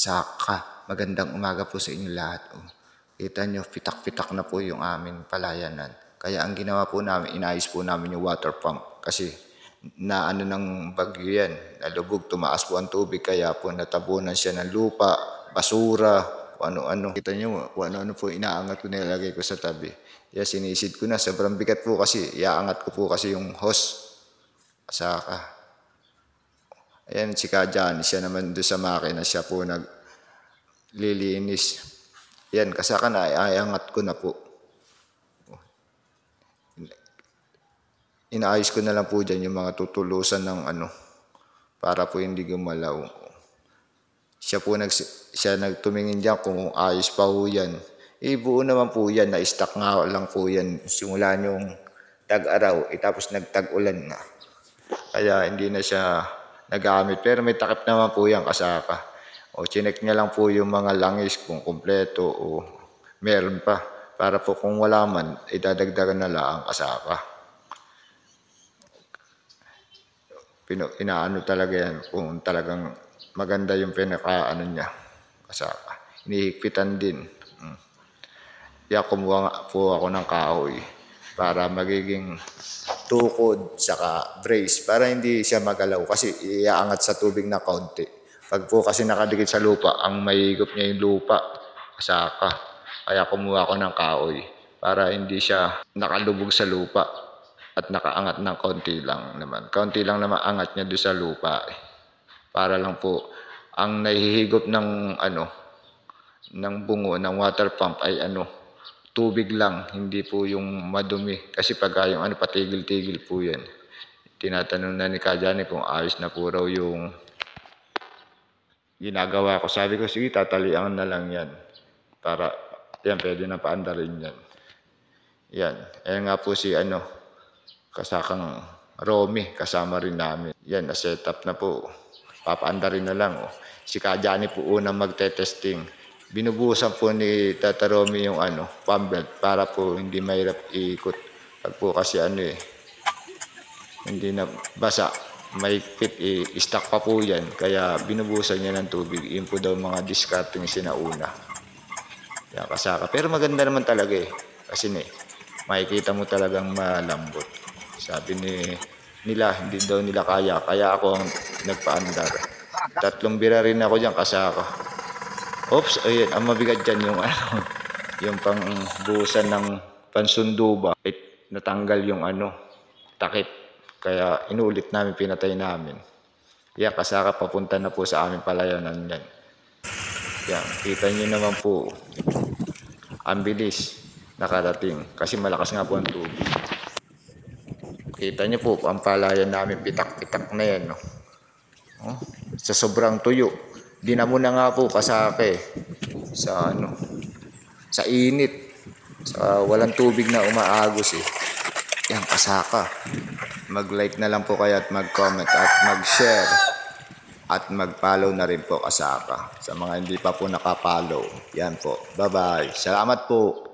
Saka, magandang umaga po sa inyo lahat. Oh. Kita nyo, pitak-pitak na po yung aming palayanan. Kaya ang ginawa po namin, inayos po namin yung water pump. Kasi na ano ng bagyo yan, nalubog, tumaas po ang tubig. Kaya po natabunan siya ng lupa, basura, kung ano-ano. Kita nyo, kung ano-ano po inaangat ko, nilalagay ko sa tabi. Kaya sinisid ko na, sobrang bigat po kasi. Iaangat ko po kasi yung hose. Saka. Ayan si Kajani, siya naman doon sa makina, siya po naglilinis. Ayan, kasaka na, iangat ko na po. Inaayos ko na lang po dyan yung mga tutulusan ng para po hindi gumalaw. Siya nagtumingin dyan kung ayos pa po yan. Buo naman po yan, na-stock nga lang po yan. Simula yung tag-araw, tapos nagtag-ulan na. Kaya hindi na siya nagamit. Pero may takip naman po yan kasaka. O chinek niya lang po yung mga langis kung kumpleto o meron pa. Para po kung wala man, idadagdagan na lang ang kasaka. Inaano talaga yan kung talagang maganda yung pinakaano niya kasaka. Inihigpitan din. Kaya kumuha po ako ng kahoy para magiging tukod saka brace para hindi siya magalaw kasi iaangat sa tubig na kaunti. Pag po kasi nakadikit sa lupa, ang mahigop niya yung lupa saka. Kaya kumuha ako ng kahoy para hindi siya nakalubog sa lupa at nakaangat ng kaunti lang naman. Kaunti lang naman angat niya doon sa lupa. Para lang po ang nahihigop ng ng bungo ng water pump ay tubig lang, hindi po yung madumi. Kasi pag yung patigil-tigil po yan. Tinatanong na ni Kajani kung ayos na po raw yung ginagawa ko. Sabi ko, sige, tatalian na lang yan. Para, yan, pwede na paandarin yan. Yan. Ayan nga po si kasakang Romy, kasama rin namin. Yan, na-set up na po. Papaandarin na lang. Oh. Si Kajani po unang magte-testing. Binubuhusan po ni Tata Romy yung pump belt para po hindi mahirap iikot. Pag po kasi hindi na basa, mahigpit, i-stack pa po yan. Kaya binubuhusan niya ng tubig. Yun po daw mga discarding sinauna. Yan, kasaka. Pero maganda naman talaga Kasi makikita mo talagang malambot. Sabi nila, hindi daw nila kaya. Kaya ako ang nagpaandar. 3 bira rin ako dyan, kasaka. Oops, ayun, ang mabigat dyan yung yung pangbuhusan ng pansundo ba, natanggal yung takip. Kaya inulit namin, pinatay namin. Kaya kasaka papunta na po sa aming palayanan yan. Yan, kita nyo naman po, ang bilis nakarating kasi malakas nga po ang tubig. Kita nyo po, ang palayan namin, pitak-pitak na yan. No? Oh, sa sobrang tuyo. Dinamo na nga po kasake sa sa init, sa walang tubig na umaagos Yan, kasaka. Mag-like na lang po kayo at mag-comment at mag-share at mag-follow na rin po kasaka sa mga hindi pa po nakapollow. Yan po. Bye-bye. Salamat po.